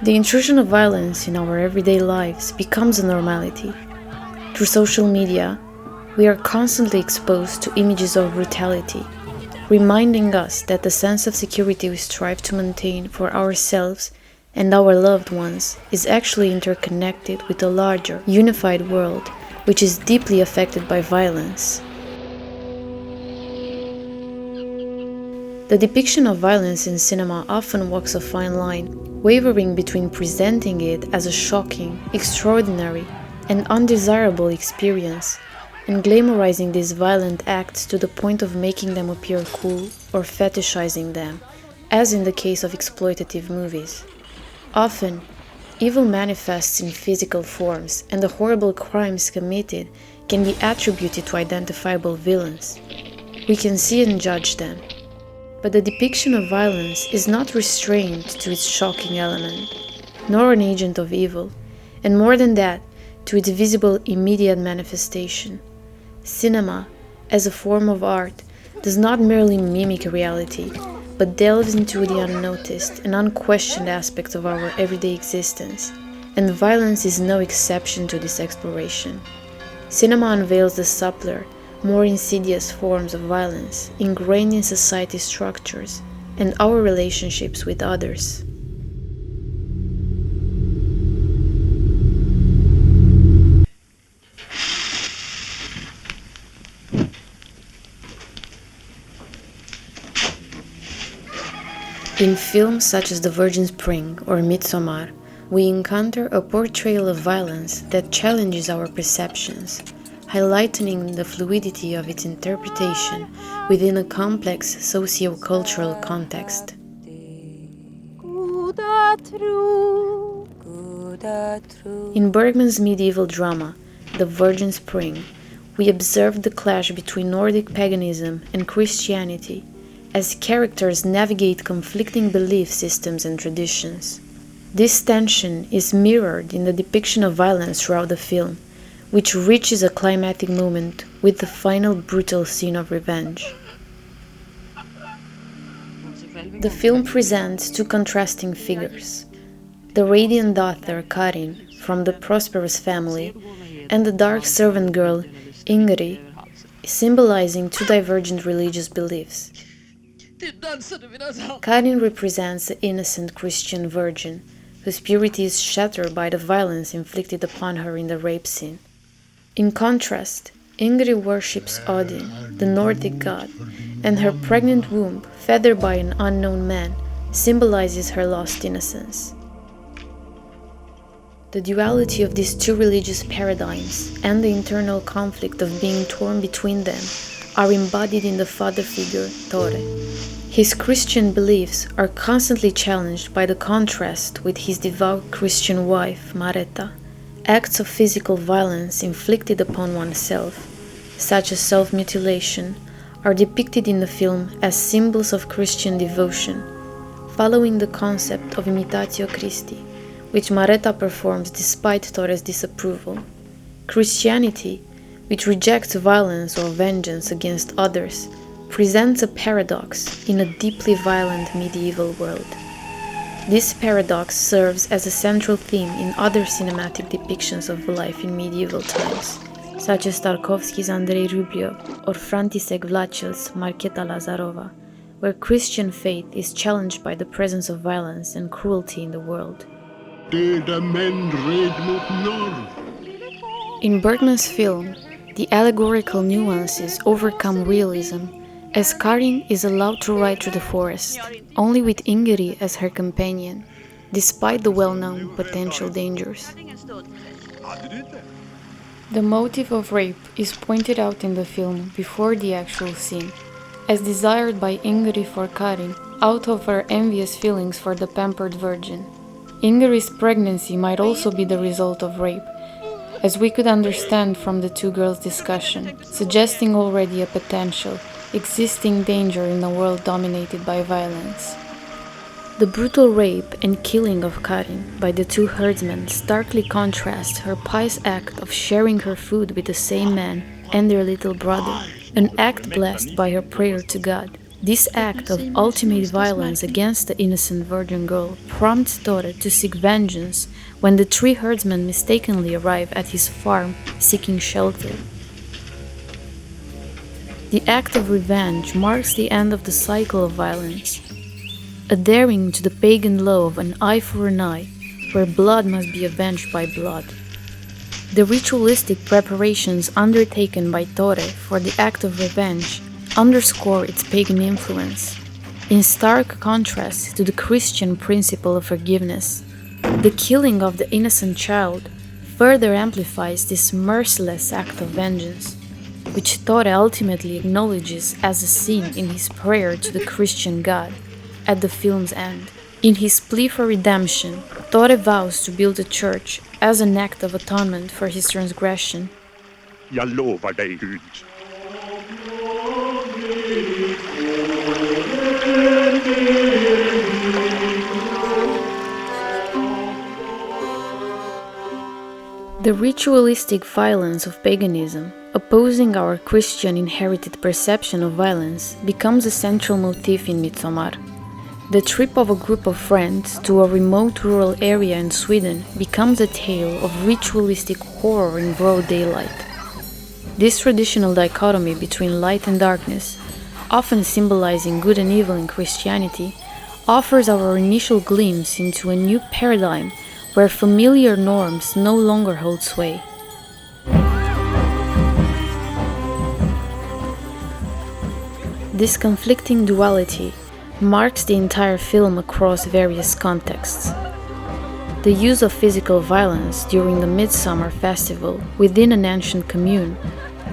The intrusion of violence in our everyday lives becomes a normality. Through social media, we are constantly exposed to images of brutality, reminding us that the sense of security we strive to maintain for ourselves and our loved ones is actually interconnected with a larger, unified world which is deeply affected by violence. The depiction of violence in cinema often walks a fine line, wavering between presenting it as a shocking, extraordinary, and undesirable experience, and glamorizing these violent acts to the point of making them appear cool or fetishizing them, as in the case of exploitative movies. Often, evil manifests in physical forms, and the horrible crimes committed can be attributed to identifiable villains. We can see and judge them. But the depiction of violence is not restrained to its shocking element, nor an agent of evil, and more than that, to its visible immediate manifestation. Cinema, as a form of art, does not merely mimic reality, but delves into the unnoticed and unquestioned aspects of our everyday existence, and violence is no exception to this exploration. Cinema unveils the subtler, more insidious forms of violence ingrained in society structures and our relationships with others. In films such as The Virgin Spring or Midsommar, we encounter a portrayal of violence that challenges our perceptions, highlighting the fluidity of its interpretation within a complex socio-cultural context. In Bergman's medieval drama, The Virgin Spring, we observe the clash between Nordic paganism and Christianity as characters navigate conflicting belief systems and traditions. This tension is mirrored in the depiction of violence throughout the film, which reaches a climactic moment with the final brutal scene of revenge. The film presents two contrasting figures: the radiant daughter Karin from the prosperous family, and the dark servant girl Ingrid, symbolizing two divergent religious beliefs. Karin represents the innocent Christian virgin, whose purity is shattered by the violence inflicted upon her in the rape scene. In contrast, Ingrid worships Odin, the Nordic god, and her pregnant womb, feathered by an unknown man, symbolizes her lost innocence. The duality of these two religious paradigms and the internal conflict of being torn between them are embodied in the father figure, Tore. His Christian beliefs are constantly challenged by the contrast with his devout Christian wife, Mareta. Acts of physical violence inflicted upon oneself, such as self-mutilation, are depicted in the film as symbols of Christian devotion, following the concept of imitatio Christi, which Mareta performs despite Tore's disapproval. Christianity, which rejects violence or vengeance against others, presents a paradox in a deeply violent medieval world. This paradox serves as a central theme in other cinematic depictions of life in medieval times, such as Tarkovsky's Andrei Rublev or František Vlachel's Marketa Lazarova, where Christian faith is challenged by the presence of violence and cruelty in the world. In Bergman's film, the allegorical nuances overcome realism, as Karin is allowed to ride through the forest, only with Ingrid as her companion, despite the well-known potential dangers. The motive of rape is pointed out in the film before the actual scene, as desired by Ingrid for Karin out of her envious feelings for the pampered virgin. Ingrid's pregnancy might also be the result of rape, as we could understand from the two girls' discussion, suggesting already a potential existing danger in a world dominated by violence. The brutal rape and killing of Karin by the two herdsmen starkly contrasts her pious act of sharing her food with the same man and their little brother, an act blessed by her prayer to God. This act of ultimate violence against the innocent virgin girl prompts Tore to seek vengeance when the three herdsmen mistakenly arrive at his farm seeking shelter. The act of revenge marks the end of the cycle of violence, adhering to the pagan law of an eye for an eye, where blood must be avenged by blood. The ritualistic preparations undertaken by Tore for the act of revenge underscore its pagan influence, in stark contrast to the Christian principle of forgiveness. The killing of the innocent child further amplifies this merciless act of vengeance, which Tore ultimately acknowledges as a sin in his prayer to the Christian God at the film's end. In his plea for redemption, Tore vows to build a church as an act of atonement for his transgression. Jag lovar dig, Gud. The ritualistic violence of paganism, opposing our Christian inherited perception of violence, becomes a central motif in Midsommar. The trip of a group of friends to a remote rural area in Sweden becomes a tale of ritualistic horror in broad daylight. This traditional dichotomy between light and darkness, often symbolizing good and evil in Christianity, offers our initial glimpse into a new paradigm where familiar norms no longer hold sway. This conflicting duality marks the entire film across various contexts. The use of physical violence during the Midsommar festival within an ancient commune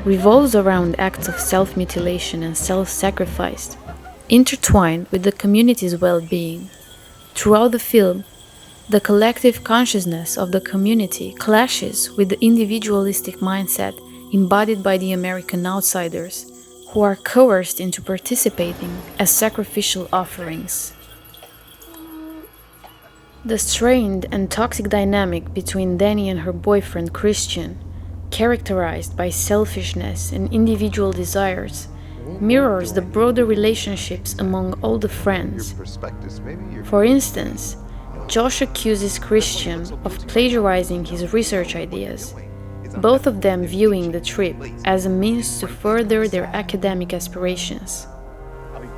revolves around acts of self-mutilation and self-sacrifice, intertwined with the community's well-being. Throughout the film, the collective consciousness of the community clashes with the individualistic mindset embodied by the American outsiders, who are coerced into participating as sacrificial offerings. The strained and toxic dynamic between Dani and her boyfriend Christian, characterized by selfishness and individual desires, mirrors the broader relationships among all the friends. For instance, Josh accuses Christian of plagiarizing his research ideas, both of them viewing the trip as a means to further their academic aspirations.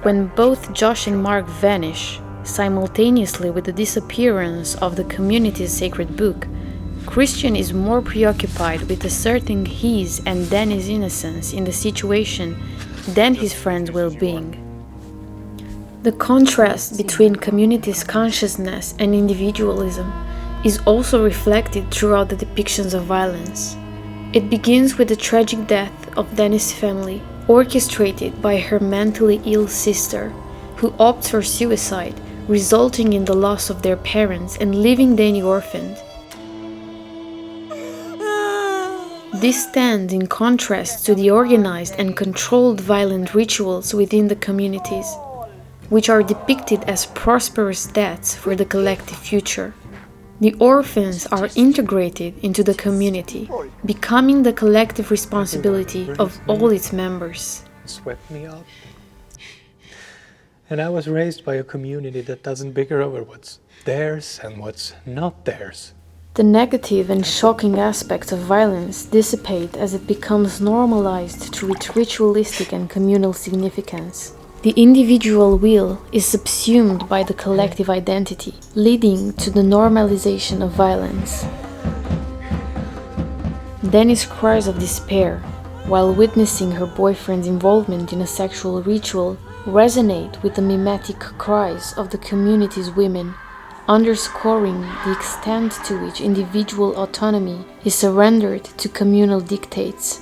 When both Josh and Mark vanish, simultaneously with the disappearance of the community's sacred book, Christian is more preoccupied with asserting his and Dani's innocence in the situation than his friends' well-being. The contrast between community's consciousness and individualism is also reflected throughout the depictions of violence. It begins with the tragic death of Dani's family, orchestrated by her mentally ill sister, who opts for suicide, resulting in the loss of their parents and leaving Dani orphaned. This stands in contrast to the organized and controlled violent rituals within the communities, which are depicted as prosperous deaths for the collective future. The orphans are integrated into the community, becoming the collective responsibility of all its members. Swept me up. And I was raised by a community that doesn't bicker over what's theirs and what's not theirs. The negative and shocking aspects of violence dissipate as it becomes normalized through its ritualistic and communal significance. The individual will is subsumed by the collective identity, leading to the normalization of violence. Dani's cries of despair, while witnessing her boyfriend's involvement in a sexual ritual, resonate with the mimetic cries of the community's women, underscoring the extent to which individual autonomy is surrendered to communal dictates.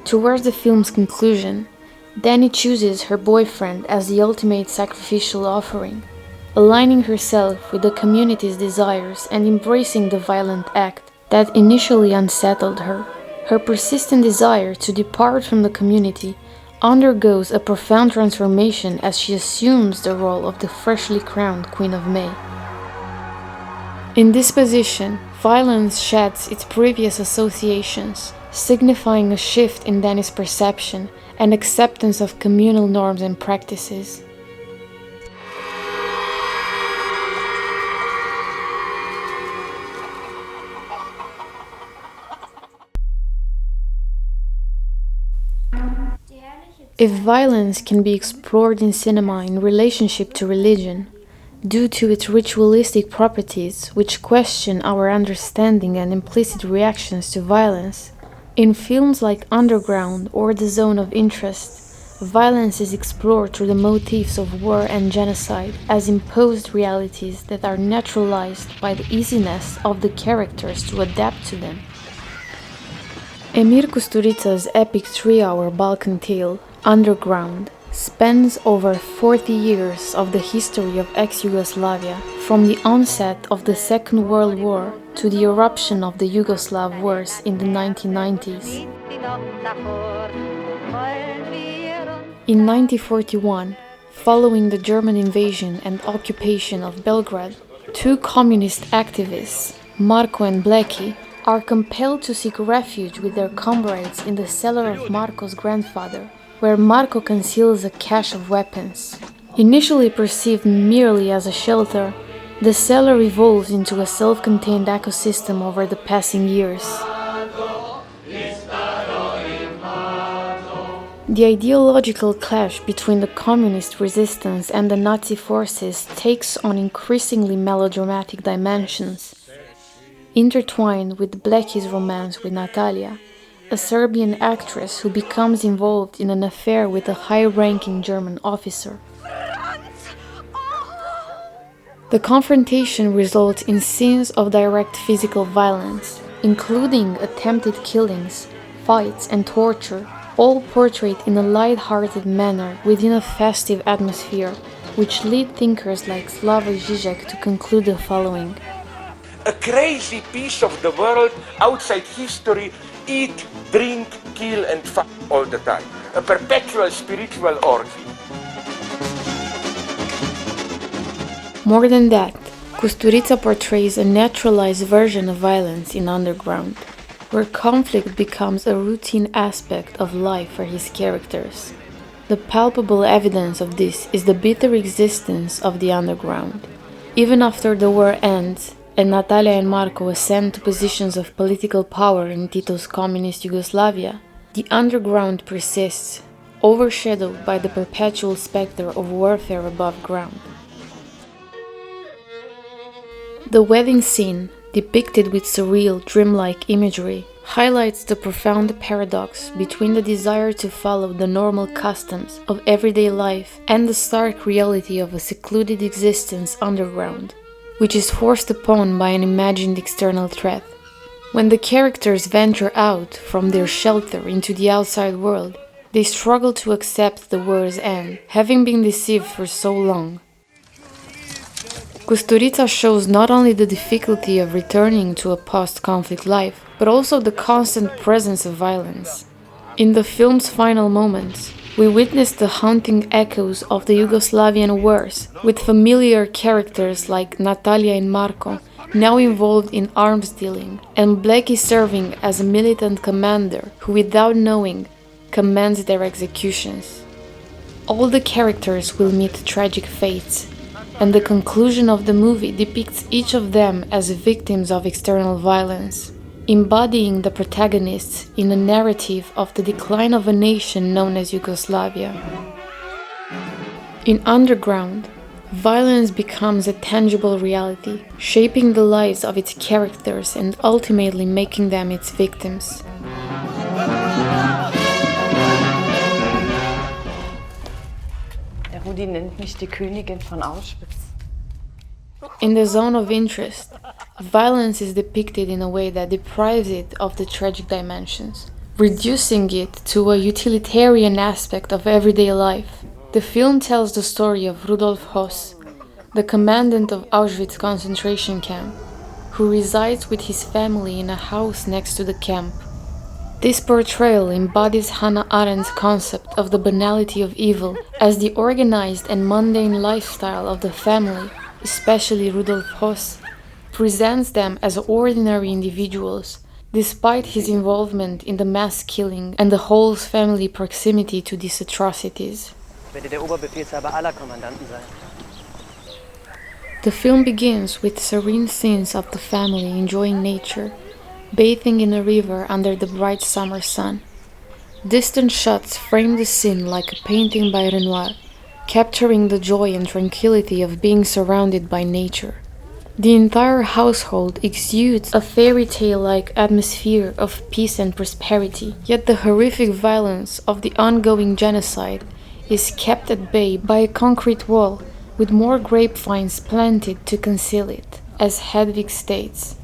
Towards the film's conclusion, Dani chooses her boyfriend as the ultimate sacrificial offering, aligning herself with the community's desires and embracing the violent act that initially unsettled her. Her persistent desire to depart from the community undergoes a profound transformation as she assumes the role of the freshly crowned Queen of May. In this position, violence sheds its previous associations, signifying a shift in Danny's perception and acceptance of communal norms and practices. If violence can be explored in cinema in relationship to religion, due to its ritualistic properties which question our understanding and implicit reactions to violence, in films like Underground or The Zone of Interest, violence is explored through the motifs of war and genocide as imposed realities that are naturalized by the easiness of the characters to adapt to them. Emir Kusturica's epic 3-hour Balkan tale, Underground, spans over 40 years of the history of ex-Yugoslavia, from the onset of the Second World War to the eruption of the Yugoslav Wars in the 1990s. In 1941, following the German invasion and occupation of Belgrade, two communist activists, Marko and Bleki, are compelled to seek refuge with their comrades in the cellar of Marko's grandfather, where Marko conceals a cache of weapons. Initially perceived merely as a shelter, the cellar evolves into a self-contained ecosystem over the passing years. The ideological clash between the communist resistance and the Nazi forces takes on increasingly melodramatic dimensions, intertwined with Bleki's romance with Natalia, a Serbian actress who becomes involved in an affair with a high-ranking German officer. The confrontation results in scenes of direct physical violence, including attempted killings, fights, and torture, all portrayed in a light-hearted manner within a festive atmosphere, which lead thinkers like Slavoj Zizek to conclude the following: a crazy piece of the world outside history, eat, drink, kill and fuck all the time. A perpetual spiritual orgy. More than that, Kusturica portrays a naturalized version of violence in Underground, where conflict becomes a routine aspect of life for his characters. The palpable evidence of this is the bitter existence of the underground. Even after the war ends, and Natalia and Marko ascend to positions of political power in Tito's communist Yugoslavia, the underground persists, overshadowed by the perpetual specter of warfare above ground. The wedding scene, depicted with surreal, dreamlike imagery, highlights the profound paradox between the desire to follow the normal customs of everyday life and the stark reality of a secluded existence underground, which is forced upon by an imagined external threat. When the characters venture out from their shelter into the outside world, they struggle to accept the war's end, having been deceived for so long. Kusturica shows not only the difficulty of returning to a post-conflict life, but also the constant presence of violence. In the film's final moments, we witness the haunting echoes of the Yugoslavian wars, with familiar characters like Natalia and Marko now involved in arms dealing, and Bleki serving as a militant commander who, without knowing, commands their executions. All the characters will meet tragic fates, and the conclusion of the movie depicts each of them as victims of external violence, embodying the protagonists in a narrative of the decline of a nation known as Yugoslavia. In Underground, violence becomes a tangible reality, shaping the lives of its characters and ultimately making them its victims. Rudi nennt mich die Königin von Auschwitz. In The Zone of Interest, violence is depicted in a way that deprives it of the tragic dimensions, reducing it to a utilitarian aspect of everyday life. The film tells the story of Rudolf Höss, the commandant of Auschwitz concentration camp, who resides with his family in a house next to the camp. This portrayal embodies Hannah Arendt's concept of the banality of evil as the organized and mundane lifestyle of the family, especially Rudolf Höss, presents them as ordinary individuals, despite his involvement in the mass killing and the whole family proximity to these atrocities. Werde der Oberbefehlshaber aller Kommandanten sein. The film begins with serene scenes of the family enjoying nature, bathing in a river under the bright summer sun. Distant shots frame the scene like a painting by Renoir, capturing the joy and tranquility of being surrounded by nature. The entire household exudes a fairy tale-like atmosphere of peace and prosperity, yet the horrific violence of the ongoing genocide is kept at bay by a concrete wall with more grapevines planted to conceal it, as Hedwig states.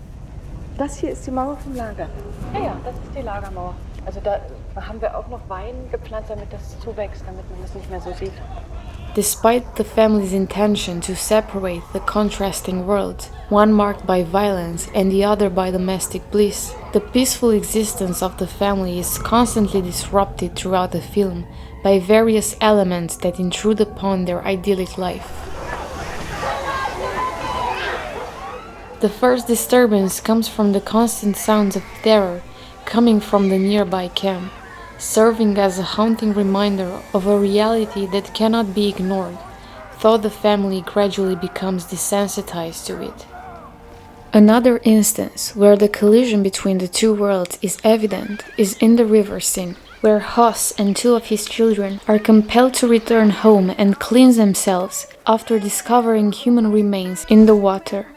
Das hier ist die Mauer vom Lager. Ja, das ist die Lagermauer. Also da haben wir auch noch Wein gepflanzt, damit das zuwächst, damit man das nicht mehr so sieht. Despite the family's intention to separate the contrasting worlds, one marked by violence and the other by domestic bliss, the peaceful existence of the family is constantly disrupted throughout the film by various elements that intrude upon their idyllic life. The first disturbance comes from the constant sounds of terror coming from the nearby camp, serving as a haunting reminder of a reality that cannot be ignored, though the family gradually becomes desensitized to it. Another instance where the collision between the two worlds is evident is in the river scene, where Hoss and two of his children are compelled to return home and cleanse themselves after discovering human remains in the water.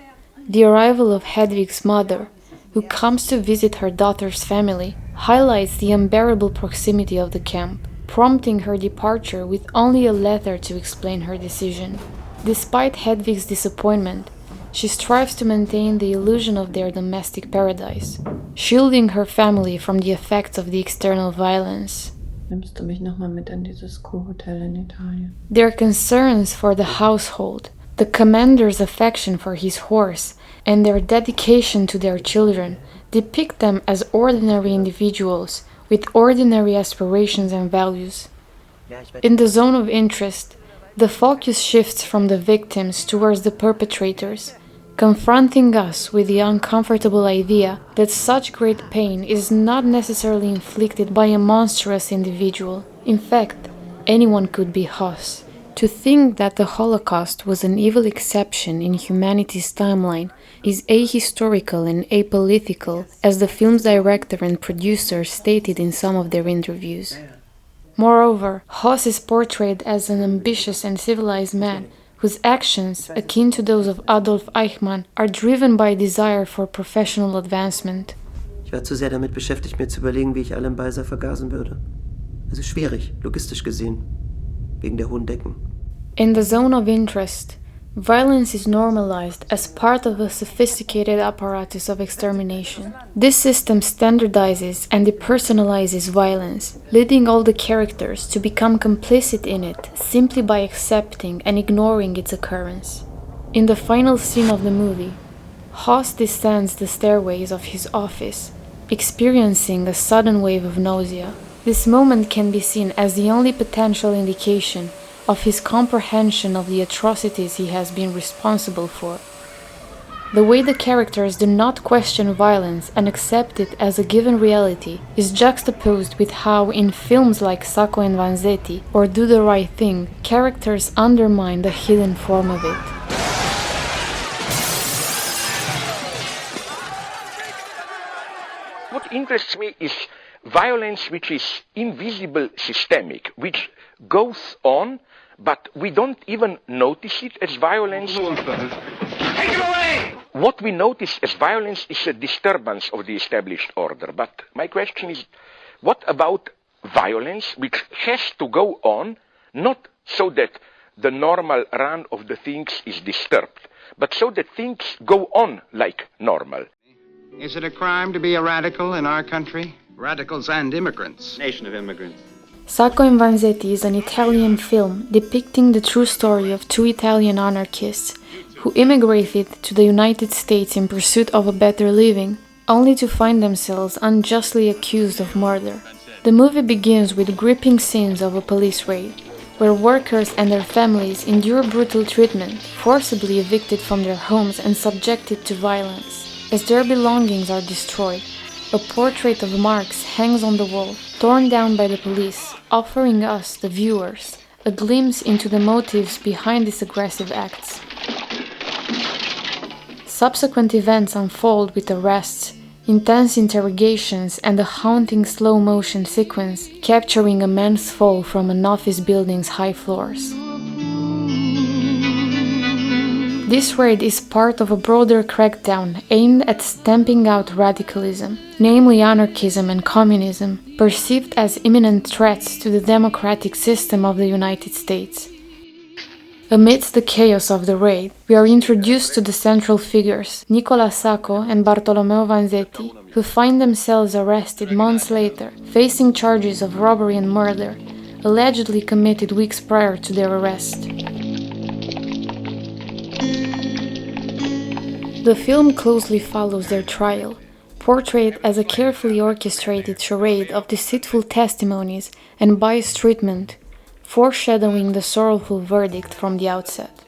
The arrival of Hedwig's mother, who comes to visit her daughter's family, highlights the unbearable proximity of the camp, prompting her departure with only a letter to explain her decision. Despite Hedwig's disappointment, she strives to maintain the illusion of their domestic paradise, shielding her family from the effects of the external violence. Nimmst du mich nochmal mit in dieses Kurhotel in Italien? Their concerns for the household, the commander's affection for his horse, and their dedication to their children depict them as ordinary individuals with ordinary aspirations and values. In the zone of interest, the focus shifts from the victims towards the perpetrators, confronting us with the uncomfortable idea that such great pain is not necessarily inflicted by a monstrous individual. In fact, anyone could be Hoss. To think that the Holocaust was an evil exception in humanity's timeline is ahistorical and apolitical, as the film's director and producer stated in some of their interviews. Moreover, Hoss is portrayed as an ambitious and civilized man whose actions, akin to those of Adolf Eichmann, are driven by a desire for professional advancement. Ich war zu sehr damit beschäftigt, mir zu überlegen, wie ich alle im Beiser vergasen würde. Also schwierig, logistisch gesehen, wegen der hohen Decken. In the zone of interest, violence is normalized as part of a sophisticated apparatus of extermination. This system standardizes and depersonalizes violence, leading all the characters to become complicit in it simply by accepting and ignoring its occurrence. In the final scene of the movie, Hoss descends the stairways of his office, experiencing a sudden wave of nausea. This moment can be seen as the only potential indication of his comprehension of the atrocities he has been responsible for. The way the characters do not question violence and accept it as a given reality is juxtaposed with how in films like Sacco and Vanzetti or Do the Right Thing, characters undermine the hidden form of it. What interests me is violence which is invisible, systemic, which goes on, but we don't even notice it as violence. Take him away! What we notice as violence is a disturbance of the established order. But my question is, what about violence which has to go on, not so that the normal run of the things is disturbed, but so that things go on like normal? Is it a crime to be a radical in our country? Radicals and immigrants. Nation of immigrants. Sacco and Vanzetti is an Italian film depicting the true story of two Italian anarchists who immigrated to the United States in pursuit of a better living, only to find themselves unjustly accused of murder. The movie begins with gripping scenes of a police raid, where workers and their families endure brutal treatment, forcibly evicted from their homes and subjected to violence, as their belongings are destroyed. A portrait of Marx hangs on the wall, torn down by the police, offering us, the viewers, a glimpse into the motives behind these aggressive acts. Subsequent events unfold with arrests, intense interrogations, and a haunting slow-motion sequence capturing a man's fall from an office building's high floors. This raid is part of a broader crackdown aimed at stamping out radicalism, namely anarchism and communism, perceived as imminent threats to the democratic system of the United States. Amidst the chaos of the raid, we are introduced to the central figures, Nicola Sacco and Bartolomeo Vanzetti, who find themselves arrested months later, facing charges of robbery and murder, allegedly committed weeks prior to their arrest. The film closely follows their trial, portrayed as a carefully orchestrated charade of deceitful testimonies and biased treatment, foreshadowing the sorrowful verdict from the outset.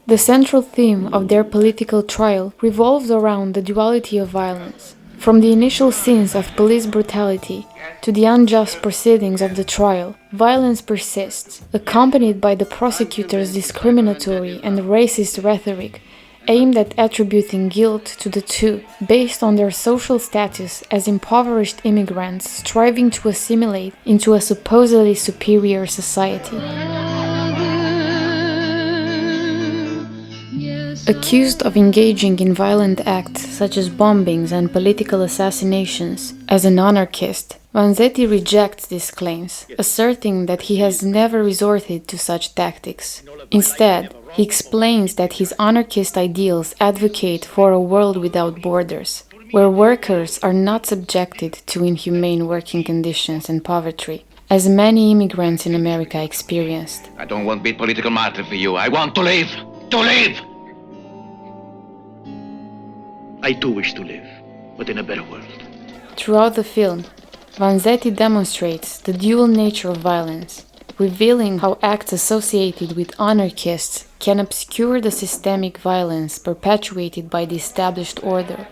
The central theme of their political trial revolves around the duality of violence. From the initial scenes of police brutality to the unjust proceedings of the trial, violence persists, accompanied by the prosecutor's discriminatory and racist rhetoric aimed at attributing guilt to the two based on their social status as impoverished immigrants striving to assimilate into a supposedly superior society. Accused of engaging in violent acts such as bombings and political assassinations, as an anarchist, Vanzetti rejects these claims, asserting that he has never resorted to such tactics. Instead, he explains that his anarchist ideals advocate for a world without borders, where workers are not subjected to inhumane working conditions and poverty, as many immigrants in America experienced. I don't want to be a political martyr for you. I want to live! To live! I too wish to live, but in a better world. Throughout the film, Vanzetti demonstrates the dual nature of violence, revealing how acts associated with anarchists can obscure the systemic violence perpetuated by the established order,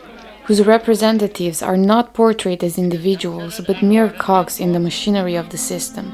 whose representatives are not portrayed as individuals but mere cogs in the machinery of the system.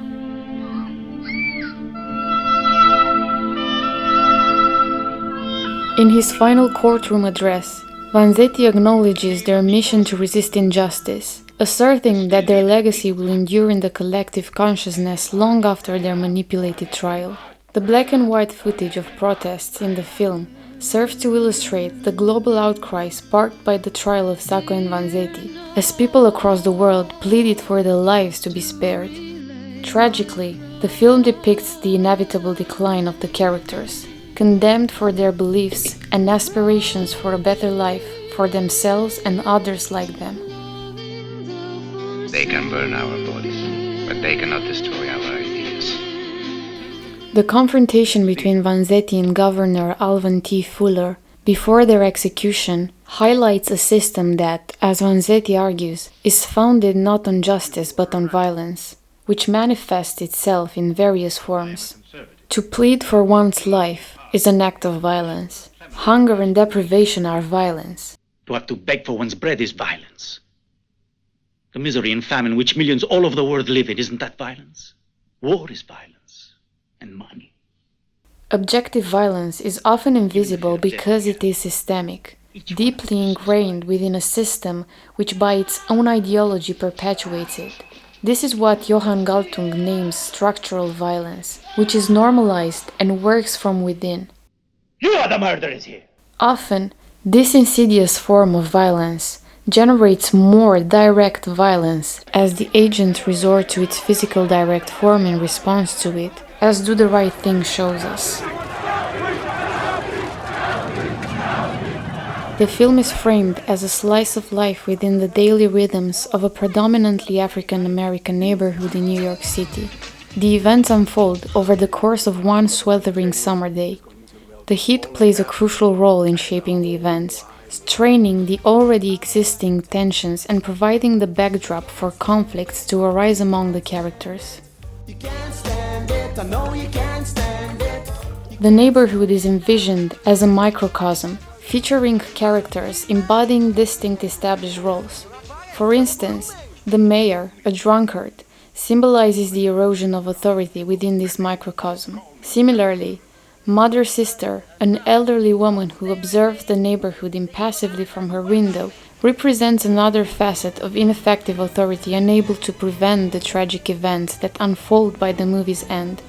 In his final courtroom address, Vanzetti acknowledges their mission to resist injustice, asserting that their legacy will endure in the collective consciousness long after their manipulated trial. The black and white footage of protests in the film serves to illustrate the global outcry sparked by the trial of Sacco and Vanzetti, as people across the world pleaded for their lives to be spared. Tragically, the film depicts the inevitable decline of the characters, condemned for their beliefs and aspirations for a better life for themselves and others like them. They can burn our bodies, but they cannot destroy our ideas. The confrontation between Vanzetti and Governor Alvan T. Fuller before their execution highlights a system that, as Vanzetti argues, is founded not on justice but on violence, which manifests itself in various forms. To plead for one's life is an act of violence. Hunger and deprivation are violence. To have to beg for one's bread is violence. The misery and famine which millions all over the world live in, isn't that violence? War is violence. And money. Objective violence is often invisible because it is systemic, deeply ingrained within a system which by its own ideology perpetuates it. This is what Johann Galtung names structural violence, which is normalized and works from within. You are the murderers here! Often, this insidious form of violence generates more direct violence as the agent resorts to its physical direct form in response to it, as Do the Right Thing shows us. The film is framed as a slice of life within the daily rhythms of a predominantly African-American neighborhood in New York City. The events unfold over the course of one sweltering summer day. The heat plays a crucial role in shaping the events, straining the already existing tensions and providing the backdrop for conflicts to arise among the characters. The neighborhood is envisioned as a microcosm, featuring characters embodying distinct established roles. For instance, the mayor, a drunkard, symbolizes the erosion of authority within this microcosm. Similarly, Mother Sister, an elderly woman who observes the neighborhood impassively from her window, represents another facet of ineffective authority unable to prevent the tragic events that unfold by the movie's end.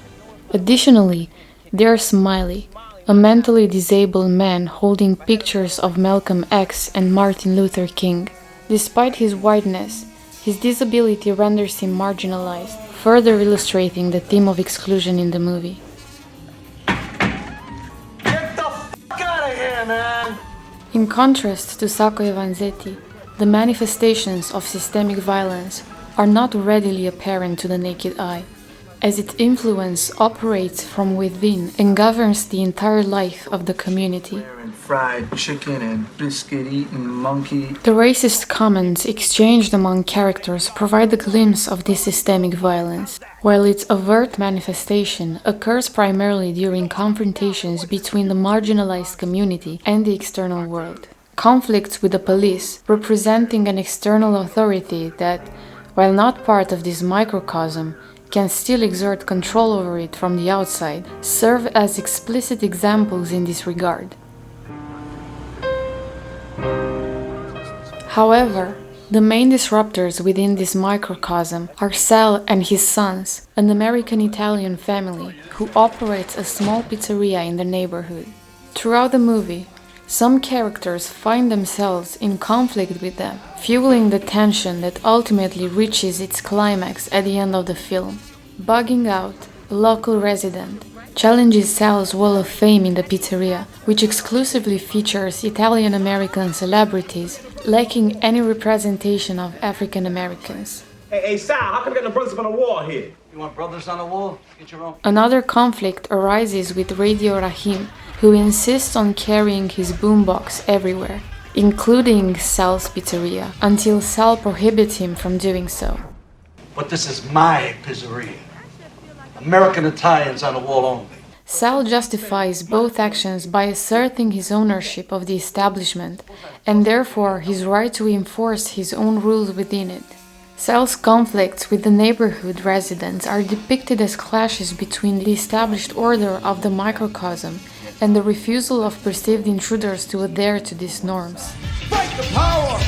Additionally, there's Smiley, a mentally disabled man holding pictures of Malcolm X and Martin Luther King. Despite his whiteness, his disability renders him marginalized, further illustrating the theme of exclusion in the movie. Get the fuck out of here, man! In contrast to Sacco and Vanzetti, the manifestations of systemic violence are not readily apparent to the naked eye, as its influence operates from within and governs the entire life of the community. Fried chicken and biscuit-eating monkey. The racist comments exchanged among characters provide a glimpse of this systemic violence, while its overt manifestation occurs primarily during confrontations between the marginalized community and the external world. Conflicts with the police, representing an external authority that, while not part of this microcosm, can still exert control over it from the outside, serve as explicit examples in this regard. However, the main disruptors within this microcosm are Sal and his sons, an American-Italian family who operates a small pizzeria in the neighborhood. Throughout the movie, some characters find themselves in conflict with them, fueling the tension that ultimately reaches its climax at the end of the film. Bugging Out, a local resident, challenges Sal's wall of fame in the pizzeria, which exclusively features Italian-American celebrities, lacking any representation of African Americans. Hey, Sal, how come we got no brothers on the wall here? You want brothers on the wall? Get your own. Another conflict arises with Radio Rahim, who insists on carrying his boombox everywhere, including Sal's pizzeria, until Sal prohibits him from doing so. But this is my pizzeria. American Italians on the wall only. Sal justifies both actions by asserting his ownership of the establishment, and therefore his right to enforce his own rules within it. Sal's conflicts with the neighborhood residents are depicted as clashes between the established order of the microcosm and the refusal of perceived intruders to adhere to these norms. Fight the power!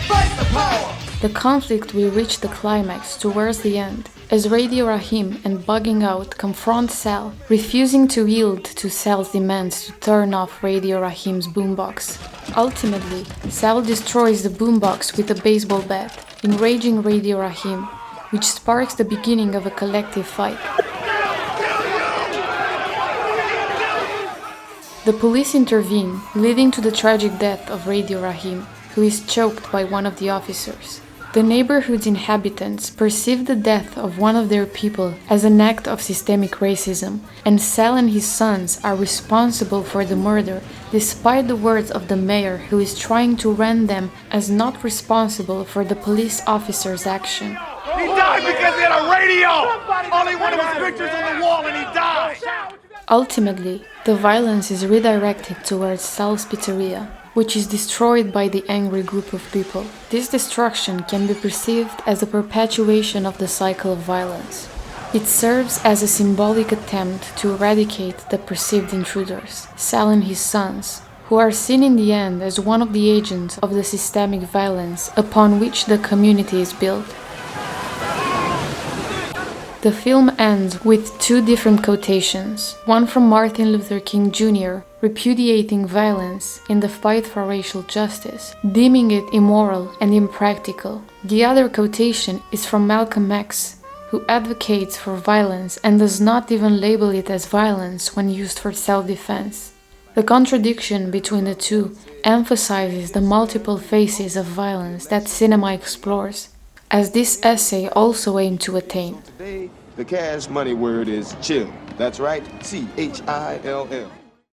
Fight the power! The conflict will reach the climax towards the end, as Radio Rahim and Bugging Out confront Sal, refusing to yield to Sal's demands to turn off Radio Rahim's boombox. Ultimately, Sal destroys the boombox with a baseball bat, enraging Radio Rahim, which sparks the beginning of a collective fight. The police intervene, leading to the tragic death of Radio Rahim, who is choked by one of the officers. The neighborhood's inhabitants perceive the death of one of their people as an act of systemic racism, and Sal and his sons are responsible for the murder, despite the words of the mayor, who is trying to rend them as not responsible for the police officer's action. He died because he had a radio! Only one of his pictures on the wall and he died! Ultimately, the violence is redirected towards Sal's pizzeria, which is destroyed by the angry group of people. This destruction can be perceived as a perpetuation of the cycle of violence. It serves as a symbolic attempt to eradicate the perceived intruders, Sal and his sons, who are seen in the end as one of the agents of the systemic violence upon which the community is built. The film ends with two different quotations, one from Martin Luther King Jr., repudiating violence in the fight for racial justice, deeming it immoral and impractical. The other quotation is from Malcolm X, who advocates for violence and does not even label it as violence when used for self-defense. The contradiction between the two emphasizes the multiple faces of violence that cinema explores, as this essay also aimed to attain. Today, the cash money word is chill. That's right, C-H-I-L-L.